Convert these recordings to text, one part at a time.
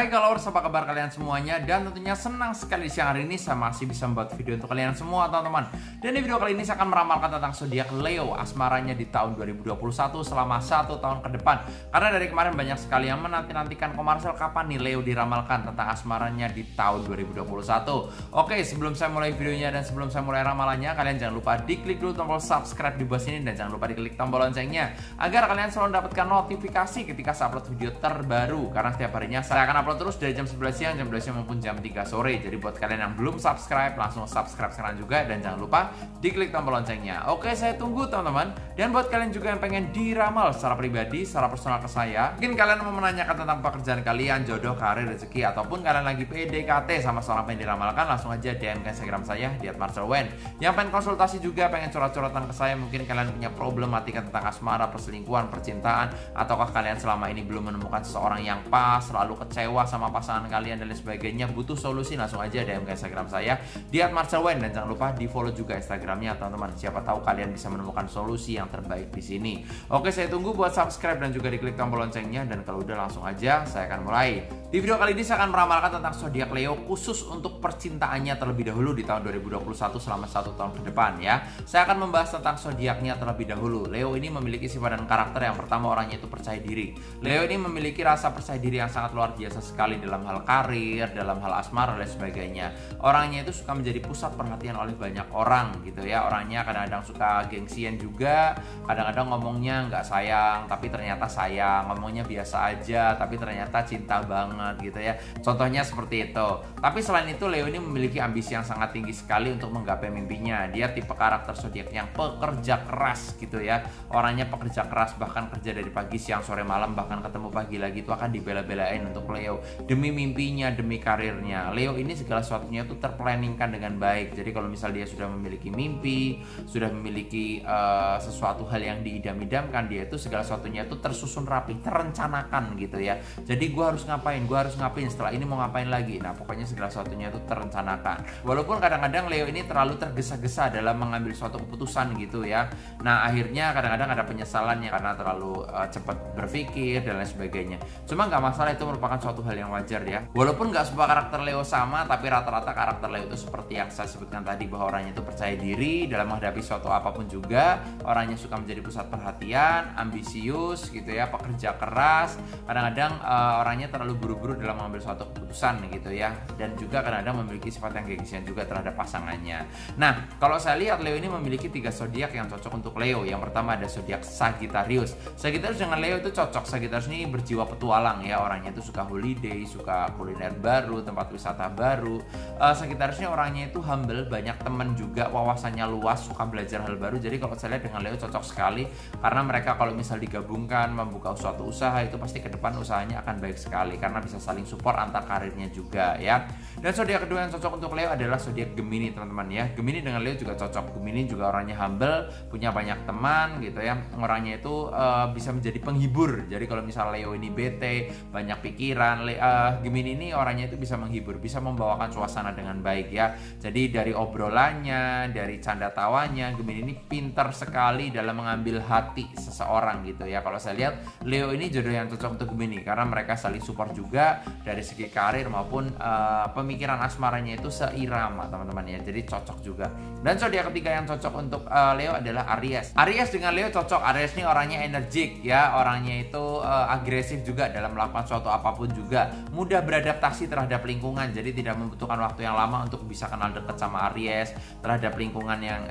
Hai galors, apa kabar kalian semuanya? Dan tentunya senang sekali siang hari ini saya masih bisa membuat video untuk kalian semua teman-teman. Dan di video kali ini saya akan meramalkan tentang zodiak Leo, asmaranya di tahun 2021 selama 1 tahun ke depan. Karena dari kemarin banyak sekali yang menanti-nantikan komersial kapan nih Leo diramalkan tentang asmaranya di tahun 2021. Oke, sebelum saya mulai videonya dan sebelum saya mulai ramalannya, kalian jangan lupa diklik dulu tombol subscribe di bawah sini dan jangan lupa diklik tombol loncengnya agar kalian selalu mendapatkan notifikasi ketika saya upload video terbaru. Karena setiap harinya saya akan upload terus dari jam 11 siang, jam 12 siang maupun jam 3 sore. Jadi buat kalian yang belum subscribe, langsung subscribe sekarang juga dan jangan lupa diklik tombol loncengnya. Oke, saya tunggu teman-teman. Dan buat kalian juga yang pengen diramal secara pribadi, secara personal ke saya, mungkin kalian mau menanyakan tentang pekerjaan kalian, jodoh, karir, rezeki, ataupun kalian lagi PDKT sama seorang pengen diramalkan, langsung aja DM ke Instagram saya di @marcelwen. Yang pengen konsultasi juga, pengen curhat-curhatan ke saya, mungkin kalian punya problematika tentang asmara, perselingkuhan, percintaan, ataukah kalian selama ini belum menemukan seseorang yang pas, selalu kecewa sama pasangan kalian dan lain sebagainya, butuh solusi, langsung aja DM ke Instagram saya di @marcelwen dan jangan lupa di follow juga Instagramnya teman-teman. Siapa tahu kalian bisa menemukan solusi yang terbaik di sini. Oke, saya tunggu buat subscribe dan juga diklik tombol loncengnya, dan kalau udah langsung aja saya akan mulai. Di video kali ini saya akan meramalkan tentang zodiak Leo khusus untuk percintaannya terlebih dahulu di tahun 2021 selama 1 tahun ke depan ya. Saya akan membahas tentang zodiaknya terlebih dahulu. Leo ini memiliki sifat dan karakter yang pertama, orangnya itu percaya diri. Leo ini memiliki rasa percaya diri yang sangat luar biasa sekali dalam hal karir, dalam hal asmara dan sebagainya. Orangnya itu suka menjadi pusat perhatian oleh banyak orang gitu ya. Orangnya kadang-kadang suka gengsian juga, kadang-kadang ngomongnya nggak sayang tapi ternyata sayang, ngomongnya biasa aja tapi ternyata cinta banget gitu ya. Contohnya seperti itu. Tapi selain itu Leo ini memiliki ambisi yang sangat tinggi sekali untuk menggapai mimpinya. Dia tipe karakter zodiak yang pekerja keras gitu ya. Orangnya pekerja keras, bahkan kerja dari pagi, siang, sore, malam, bahkan ketemu pagi lagi itu akan dibela-belain untuk Leo demi mimpinya, demi karirnya. Leo ini segala sesuatunya itu terplanningkan dengan baik. Jadi kalau misal dia sudah memiliki mimpi, sudah memiliki sesuatu hal yang diidam-idamkan, dia itu segala sesuatunya itu tersusun rapi, terencanakan gitu ya. Jadi gue harus ngapain, setelah ini mau ngapain lagi. Nah pokoknya segala sesuatunya itu terencanakan. Walaupun kadang-kadang Leo ini terlalu tergesa-gesa dalam mengambil suatu keputusan gitu ya. Nah akhirnya kadang-kadang ada penyesalannya karena terlalu cepat berpikir dan lain sebagainya. Cuma nggak masalah, itu merupakan suatu hal yang wajar ya. Walaupun nggak semua karakter Leo sama, tapi rata-rata karakter Leo itu seperti yang saya sebutkan tadi, bahwa orangnya itu percaya diri dalam menghadapi suatu apapun juga. Orangnya suka menjadi pusat perhatian, ambisius gitu ya, pekerja keras. Kadang-kadang orangnya terlalu buru-buru dalam mengambil suatu keputusan gitu ya. Dan juga kadang-kadang memiliki sifat yang gengsian juga terhadap pasangannya. Nah, kalau saya lihat Leo ini memiliki 3 zodiak yang cocok untuk Leo. Yang pertama ada zodiak Sagittarius. Sagittarius dengan Leo itu cocok. Sagittarius ini berjiwa petualang ya. Orangnya itu suka holiday, suka kuliner baru, tempat wisata baru. Sagittarius ini orangnya itu humble, banyak teman juga, wawasannya luas, suka belajar hal baru. Jadi kalau saya lihat dengan Leo cocok sekali, karena mereka kalau misal digabungkan membuka suatu usaha itu pasti ke depan usahanya akan baik sekali karena bisa saling support antar karirnya juga ya. Dan zodiak kedua yang cocok untuk Leo adalah zodiak Gemini teman-teman ya. Gemini dengan Leo juga cocok. Gemini juga orangnya humble, punya banyak teman gitu ya. Orangnya itu bisa menjadi penghibur. Jadi kalau misal Leo ini bete, banyak pikiran, Gemini ini orangnya itu bisa menghibur, bisa membawakan suasana dengan baik ya. Jadi dari obrolannya, dari canda tawanya, Gemini ini pintar sekali dalam mengambil hati seseorang gitu ya. Kalau saya lihat Leo ini jodoh yang cocok untuk Gemini karena mereka saling support juga dari segi karir maupun pemikiran asmaranya itu seirama teman-teman ya. Jadi cocok juga. Dan zodiak ketiga yang cocok untuk Leo adalah Aries. Aries dengan Leo cocok. Aries ini orangnya energik ya, orangnya itu agresif juga dalam melakukan suatu apapun juga, mudah beradaptasi terhadap lingkungan. Jadi tidak membutuhkan waktu yang lama untuk bisa kenal dekat sama Aries terhadap lingkungan yang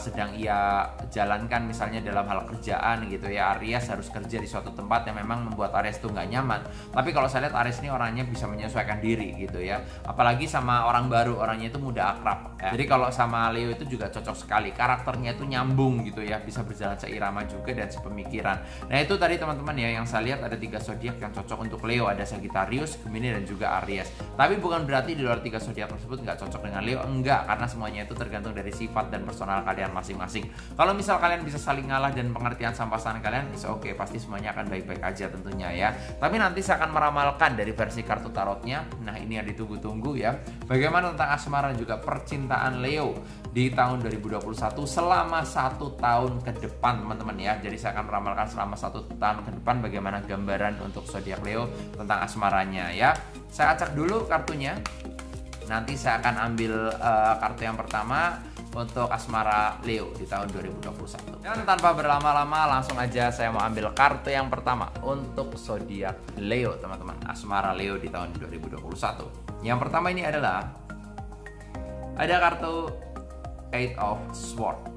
sedang ia jalankan, misalnya dalam hal kerjaan gitu ya. Aries harus kerja di suatu tempat yang memang membuat Aries itu nggak nyaman. Tapi kalau saya lihat Aries ini orangnya bisa menyesuaikan diri gitu ya. Apalagi sama orang baru, orangnya itu mudah akrab ya. Jadi kalau sama Leo itu juga cocok sekali. Karakternya itu nyambung gitu ya, bisa berjalan seirama juga dan sepemikiran. Nah itu tadi teman-teman ya, yang saya lihat ada 3 zodiak yang cocok untuk Leo. Ada Sagittarius, Gemini dan juga Aries. Tapi bukan berarti di luar 3 zodiak tersebut nggak cocok dengan Leo. Enggak, karena semuanya itu tergantung dari sifat dan personal kalian masing-masing. Kalau misal kalian bisa saling ngalah dan pengertian sama pasangan kalian, is oke, pasti semuanya akan baik-baik aja tentunya ya. Tapi nanti saya akan meramalkan dari versi kartu tarotnya. Nah ini yang ditunggu-tunggu ya. Bagaimana tentang asmara dan juga percintaan Leo di tahun 2021 selama 1 tahun ke depan teman-teman ya. Jadi saya akan meramalkan selama 1 tahun ke depan bagaimana gambaran untuk zodiak Leo tentang asmara asmaranya ya. Saya acak dulu kartunya. Nanti saya akan ambil kartu yang pertama untuk asmara Leo di tahun 2021. Dan tanpa berlama-lama langsung aja saya mau ambil kartu yang pertama untuk zodiak Leo, teman-teman. Asmara Leo di tahun 2021. Yang pertama ini adalah ada kartu Eight of Swords.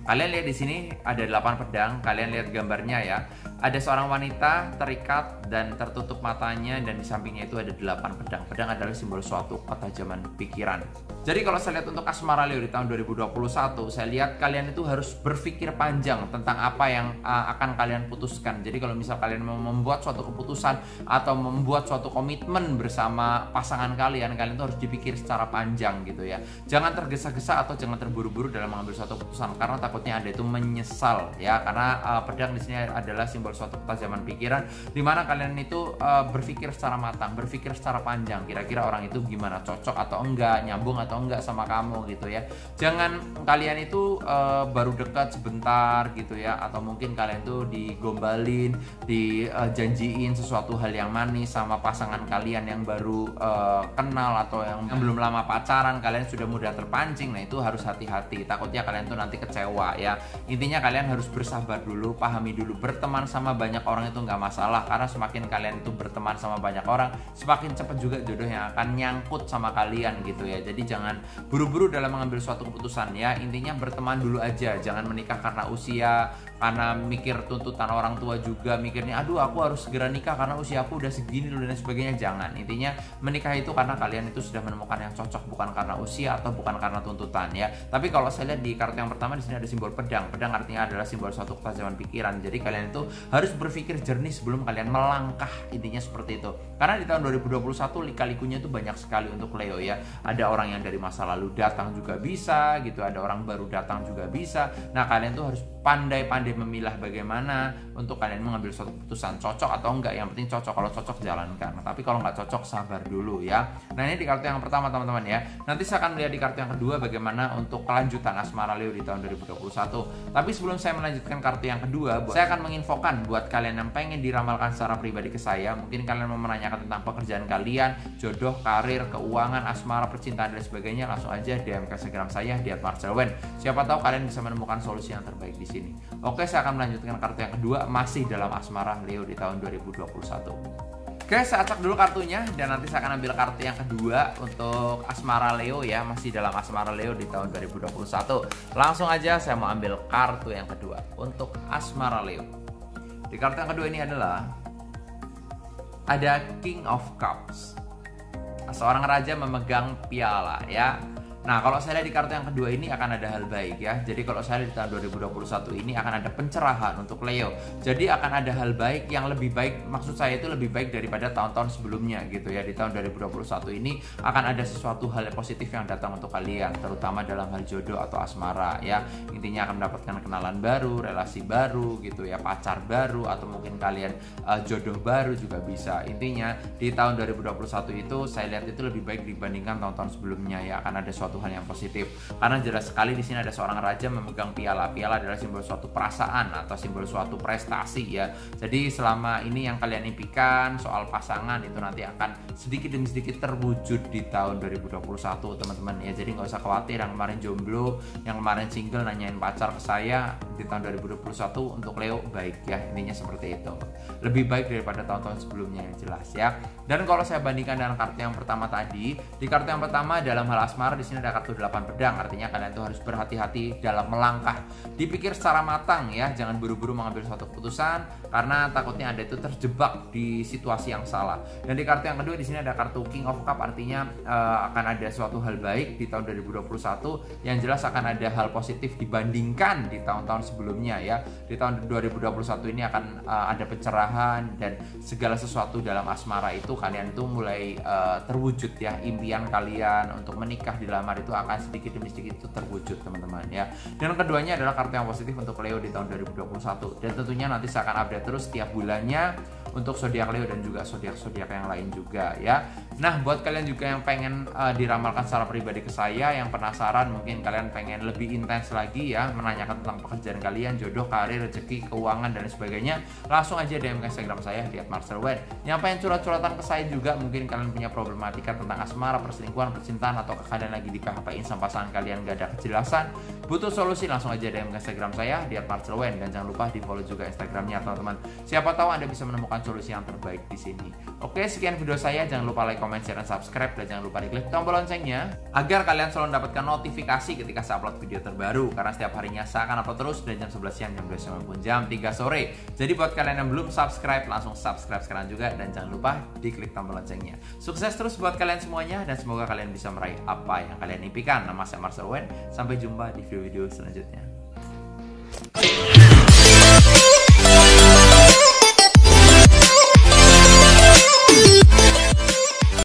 Kalian lihat di sini ada 8 pedang, kalian lihat gambarnya ya. Ada seorang wanita terikat dan tertutup matanya, dan di sampingnya itu ada 8 pedang. Pedang adalah simbol suatu ketajaman pikiran. Jadi kalau saya lihat untuk asmara Leo di tahun 2021, saya lihat kalian itu harus berpikir panjang tentang apa yang akan kalian putuskan. Jadi kalau misal kalian mau membuat suatu keputusan atau membuat suatu komitmen bersama pasangan kalian, kalian itu harus dipikir secara panjang gitu ya. Jangan tergesa-gesa atau jangan terburu-buru dalam mengambil suatu keputusan, karena takutnya Anda itu menyesal ya. Karena pedang di sini adalah simbol suatu ketajaman pikiran, di mana kalian itu berpikir secara matang, berpikir secara panjang. Kira-kira orang itu gimana, cocok atau enggak, nyambung atau enggak sama kamu gitu ya. Jangan kalian itu baru dekat sebentar gitu ya, atau mungkin kalian tuh digombalin, dijanjiin sesuatu hal yang manis sama pasangan kalian yang baru kenal atau yang belum lama pacaran, kalian sudah mudah terpancing. Nah itu harus hati-hati, takutnya kalian tuh nanti kecewa ya. Intinya kalian harus bersabar dulu, pahami dulu. Berteman sama banyak orang itu nggak masalah, karena semakin kalian itu berteman sama banyak orang, semakin cepat juga jodoh yang akan nyangkut sama kalian gitu ya. Jadi jangan buru-buru dalam mengambil suatu keputusan ya. Intinya berteman dulu aja, jangan menikah karena usia, karena mikir tuntutan orang tua juga, mikirnya aduh aku harus segera nikah karena usia aku udah segini dulu dan sebagainya. Jangan. Intinya menikah itu karena kalian itu sudah menemukan yang cocok, bukan karena usia atau bukan karena tuntutan ya. Tapi kalau saya lihat di kartu yang pertama di sini ada simbol pedang. Pedang artinya adalah simbol suatu ketajaman pikiran. Jadi kalian itu harus berpikir jernih sebelum kalian melangkah. Intinya seperti itu. Karena di tahun 2021 lika-likunya itu banyak sekali untuk Leo ya. Ada orang yang dari masa lalu datang juga bisa gitu, ada orang baru datang juga bisa. Nah kalian tuh harus pandai-pandai memilah bagaimana untuk kalian mengambil suatu keputusan, cocok atau enggak. Yang penting cocok, kalau cocok jalankan. Tapi kalau nggak cocok sabar dulu ya. Nah ini di kartu yang pertama teman-teman ya. Nanti saya akan melihat di kartu yang kedua bagaimana untuk kelanjutan asmara Leo di tahun 2021. Tapi sebelum saya melanjutkan kartu yang kedua, saya akan menginfokan buat kalian yang pengen diramalkan secara pribadi ke saya. Mungkin kalian mau menanyakan tentang pekerjaan kalian, jodoh, karir, keuangan, asmara, percintaan dan sebagainya, langsung aja DM ke Instagram saya di @marcelwen. Siapa tahu kalian bisa menemukan solusi yang terbaik di sini. Oke, saya akan melanjutkan kartu yang kedua, masih dalam asmara Leo di tahun 2021. Oke, saya acak dulu kartunya dan nanti saya akan ambil kartu yang kedua untuk asmara Leo ya, masih dalam asmara Leo di tahun 2021. Langsung aja saya mau ambil kartu yang kedua untuk asmara Leo. Di kartu yang kedua ini adalah ada King of Cups. Seorang raja memegang piala ya. Nah kalau saya lihat di kartu yang kedua ini akan ada hal baik ya. Jadi kalau saya lihat di tahun 2021 ini akan ada pencerahan untuk Leo. Jadi akan ada hal baik yang lebih baik, maksud saya itu lebih baik daripada tahun-tahun sebelumnya gitu ya. Di tahun 2021 ini akan ada sesuatu hal yang positif yang datang untuk kalian, terutama dalam hal jodoh atau asmara ya. Intinya akan mendapatkan kenalan baru, relasi baru gitu ya, pacar baru, atau mungkin kalian jodoh baru juga bisa. Intinya di tahun 2021 itu saya lihat itu lebih baik dibandingkan tahun-tahun sebelumnya ya. Akan ada suatu hal yang positif karena jelas sekali di sini ada seorang raja memegang piala. Piala adalah simbol suatu perasaan atau simbol suatu prestasi ya. Jadi selama ini yang kalian impikan soal pasangan itu nanti akan sedikit demi sedikit terwujud di tahun 2021 teman-teman ya. Jadi nggak usah khawatir yang kemarin jomblo, yang kemarin single nanyain pacar ke saya, di tahun 2021 untuk Leo baik ya. Intinya seperti itu, lebih baik daripada tahun-tahun sebelumnya yang jelas ya. Dan kalau saya bandingkan dengan kartu yang pertama tadi, di kartu yang pertama dalam hal asmara di sini ada kartu 8 pedang, artinya kalian tuh harus berhati-hati dalam melangkah, dipikir secara matang ya, jangan buru-buru mengambil suatu keputusan karena takutnya Anda itu terjebak di situasi yang salah. Dan di kartu yang kedua di sini ada kartu King of Cup, artinya akan ada suatu hal baik di tahun 2021, yang jelas akan ada hal positif dibandingkan di tahun-tahun sebelumnya ya. Di tahun 2021 ini akan ada pencerahan dan segala sesuatu dalam asmara itu kalian tuh mulai terwujud ya, impian kalian untuk menikah, dilamar lamar itu akan sedikit demi sedikit itu terwujud teman-teman ya. Dan keduanya adalah kartu yang positif untuk Leo di tahun 2021, dan tentunya nanti saya akan update terus setiap bulannya untuk zodiak Leo dan juga zodiak-zodiak yang lain juga ya. Nah, buat kalian juga yang pengen diramalkan secara pribadi ke saya, yang penasaran, mungkin kalian pengen lebih intens lagi ya menanyakan tentang pekerjaan kalian, jodoh, karir, rezeki, keuangan dan sebagainya, langsung aja DM ke Instagram saya di @marcelwen. Yang pengen curhat-curhatan ke saya juga, mungkin kalian punya problematika tentang asmara, perselingkuhan, percintaan, atau kalian lagi di PHP-in sama pasangan kalian gak ada kejelasan, butuh solusi, langsung aja DM ke Instagram saya di @marcelwen, dan jangan lupa di follow juga Instagramnya teman-teman. Siapa tahu Anda bisa menemukan solusi yang terbaik di sini. Oke, sekian video saya. Jangan lupa like, comment, share, dan subscribe, dan jangan lupa diklik tombol loncengnya agar kalian selalu mendapatkan notifikasi ketika saya upload video terbaru, karena setiap harinya saya akan upload terus dari jam 11 siang, jam 12 maupun jam 3 sore. Jadi buat kalian yang belum subscribe, langsung subscribe sekarang juga, dan jangan lupa diklik tombol loncengnya. Sukses terus buat kalian semuanya, dan semoga kalian bisa meraih apa yang kalian impikan. Nama saya Marcelwen. Sampai jumpa di video-video selanjutnya.